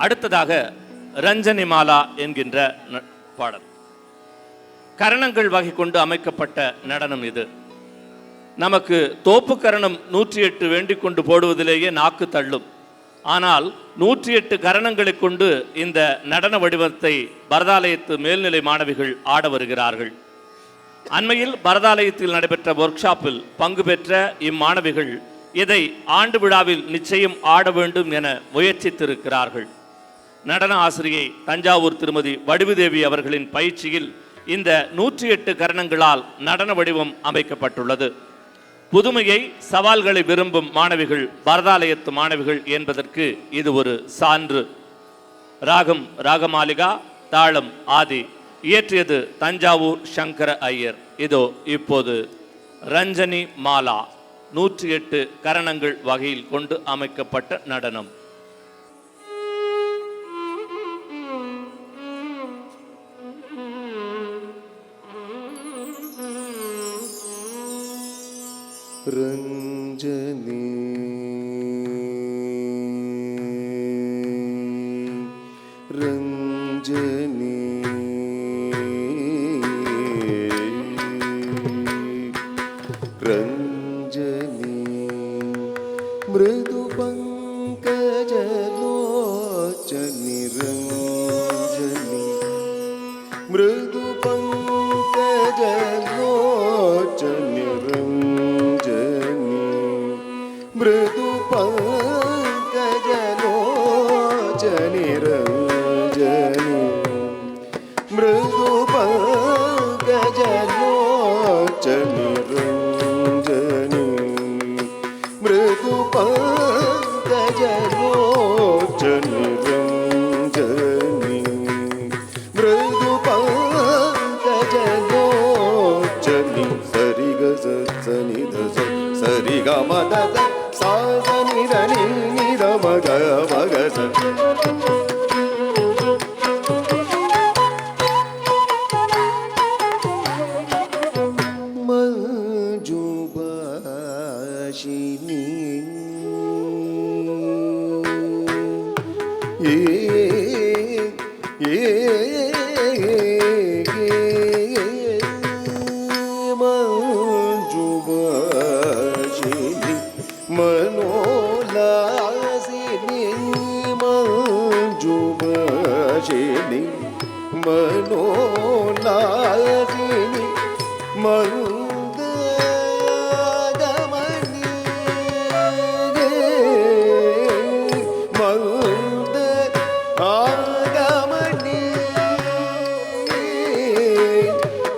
அடுத்ததாக ரஞ்சனி மாலா என்கின்ற பாடல். கரணங்கள் வகை கொண்டு அமைக்கப்பட்ட நடனம் இது. நமக்கு தோப்பு கரணம் 108 வேண்டிக் கொண்டு போடுவதிலேயே நாக்கு தள்ளும். ஆனால் 108 கரணங்களை கொண்டு இந்த நடன வடிவத்தை பரதாலயத்து மேல்நிலை மாணவிகள் ஆட வருகிறார்கள். அண்மையில் பரதாலயத்தில் நடைபெற்ற ஒர்க் ஷாப்பில் பங்கு பெற்ற இம்மாணவிகள் இதை ஆண்டு விழாவில் நிச்சயம் ஆட வேண்டும் என முயற்சித்திருக்கிறார்கள். நடன ஆசிரியை தஞ்சாவூர் திருமதி வடிவுதேவி அவர்களின் பயிற்சியில் இந்த 108 கரணங்களால் நடன வடிவம் அமைக்கப்பட்டுள்ளது. புதுமையை, சவால்களை விரும்பும் மாணவிகள் பரதாலயத்து மாணவிகள் என்பதற்கு இது ஒரு சான்று. ராகம் ராகமாலிகா, தாளம் ஆதி. இயற்றியது தஞ்சாவூர் சங்கர ஐயர். இதோ இப்போது ரஞ்சனி மாலா 108 கரணங்கள் வகையில் கொண்டு அமைக்கப்பட்ட நடனம். ரஞ்சனி ரஞ்சனி ரஞ்சனி மிருது பங்கஜலோச்சனி ரஞ்சனி மிருது பங்கஜலோச்சனி மృదు పంకజలోచని రంజని మృదు పంకజలోచని రంజని మృదు పంకజలోచని రంజని మృదు పంకజలోచని సరిగ సని ధ సరిగ మద సాని దని నిద మగ మగ స మంజుబాషిని మంజుబాషిని మనోలాసిని మంజుబాషిని మనోలాసిని మందగమని మందగమని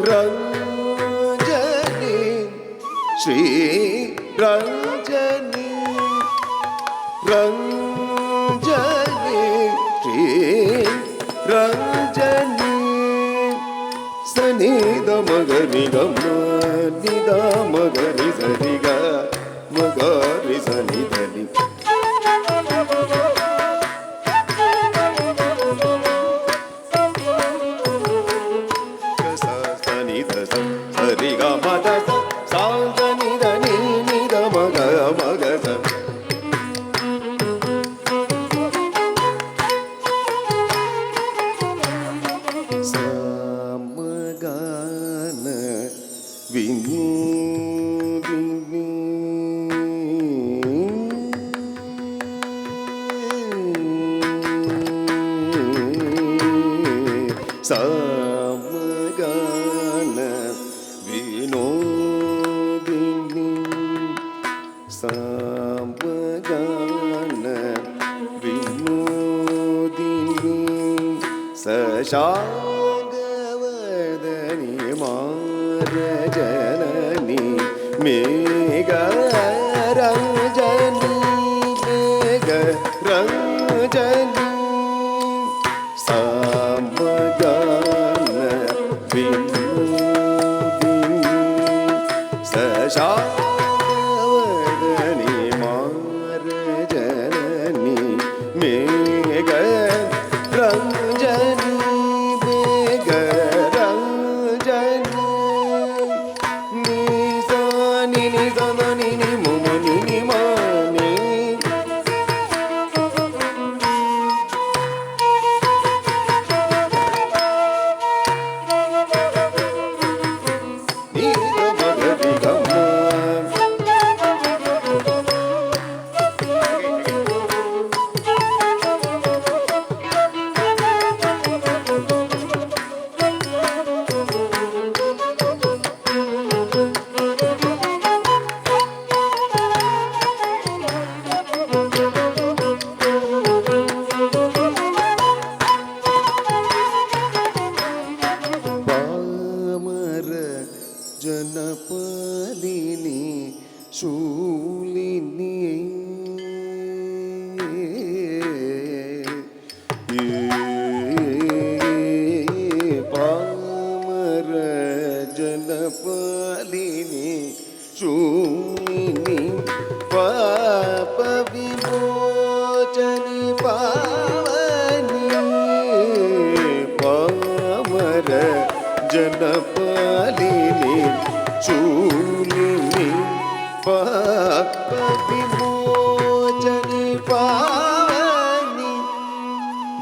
రంజని శ్రీ రంజని రంజని శ్రీ రంజని సనిద మగరి గమ నిద మగరి సరిగ మగరి సనిదని సనిద సరిగ మద సాని దని నిద మగ మగ సమగాన వినోదిని సమగాన వినోదిని సమగాన వినోదిని సశాంగవదని మారజనని మేఘ రంజని మేఘ రంజని సమగాన వినోదిని సశాంగవదని మారజనని మేఘ రంజని మేఘ రంజని నీ సాని ని సని ని ముని ని మాని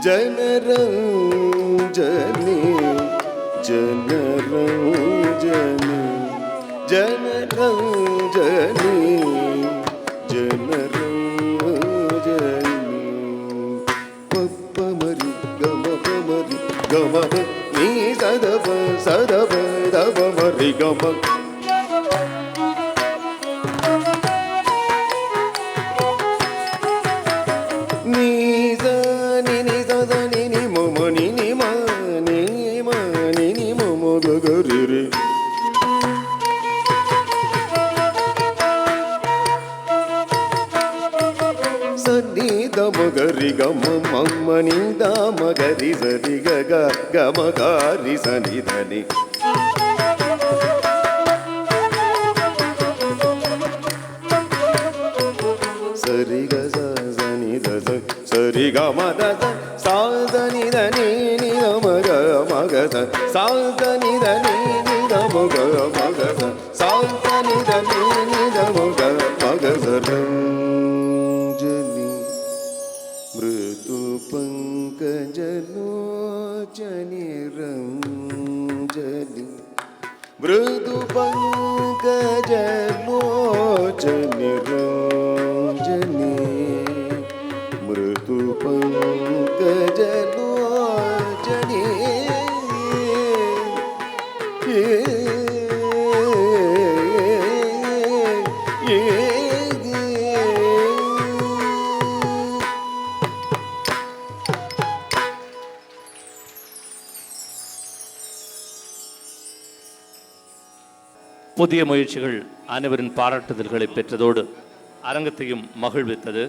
ಜನರಂಜನೆ ಜನರಂಜನೆ ಜನರಂಜನೆ ಜನರಂಜನೆ ಪಪ್ಪ ಮರಿ ಗಮ ಮರಿ ಗಮ ನೀ ಸದಪ ಸದಪ ದಪ ಮರಿ ಗಮ ನೀ ಸ ನಿ ನಿ ಸ ಸ ನಿ ನಿ ಮಮ ನಿ ನಿ ಮ ನಿ ಮ ನಿ ನಿ ಮಮ ಗ ಗ ರಿ ರಿ ಸ ನಿ ದ ಮ ಗ ರಿ ಗ ಮ ಮಮ್ಮ ನಿ ದ ಮ ಗ ರಿ ಸ ರಿ ಗ ಗ ಗ ಮ ಗ ರಿ ಸ ನಿ ದ ನಿ ಸರಿ ಗ ಸ ಸ ನಿ ದ ಸ ಸರಿ ಗ ಮ ದ ಸ ಸಾ ಸ ನಿ ದ ನೀ ನಿ ದ ಮ ಗ ಮ ಗ ಸ ಸಾ ಸ ನಿ ದ ನೀ ನಿ ದ ಮ ಗ ಮ ಗ ಸ ಸಾ ಸ ನಿ ದ ನೀ ನಿ ದ ಮ ಗ ಮ ಗ ಸ ರಂಜನಿ ಮೃದು ಪಂಕಜಲೋಚನಿ ರಂಜನಿ ಮೃದು ಪಂಕಜಲೋಚನಿ ರಂಜನಿ ಮೃದು ಪಂಕಜಲೋಚನಿ புதிய முயற்சிகள் அனைவரின் பாராட்டுதல்களை பெற்றதோடு அரங்கத்தையும் மகிழ்வித்தது.